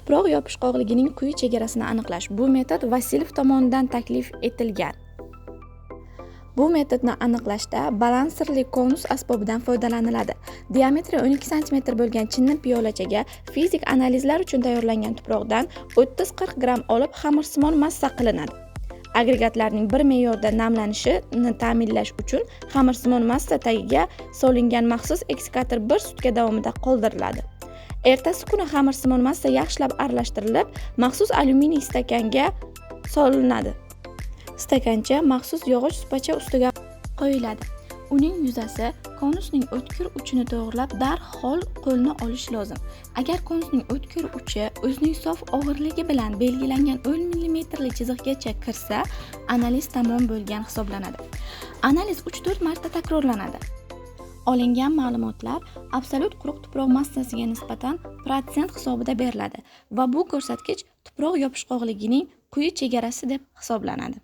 Tuproq yopishqoqligining quyi chegarasini aniqlash. Bu metod Vasilyev tomonidan taklif etilgan. Bu metodni aniqlashda balanserli konus asbobidan foydalaniladi. Diametri 12 sm bo'lgan chinni piyolachaga fizik analizlar uchun tayyorlangan tuproqdan 30-40 gram olib xamirsimon massa qilinadi. Agregatlarning bir me'yorda namlanishini ta'minlash uchun xamirsimon massa tagiga solingan maxsus eksikator 1 sutka davomida qoldiriladi. Ertasi kuni xamirsimon massa yaxshilab aralashtirilib, maxsus alyuminiy stakanga solinadi. Stakancha maxsus yog'och supacha ustiga qo'yiladi. Uning yuzasi konusning o'tkir uchini to'g'rilab, darhol qo'lni olish lozim. Agar konusning o'tkir uchi o'zining sof og'irligi bilan belgilangan 10 mm chiziqgacha kirsa, analiz tamom bo'lgan hisoblanadi. Analiz 3-4 marta takrorlanadi. Olingan ma'lumotlar absolyut quruq tuproq massasiga nisbatan protsent hisobida beriladi va bu ko'rsatkich tuproq yopishqoqligining quyi chegarasi deb hisoblanadi.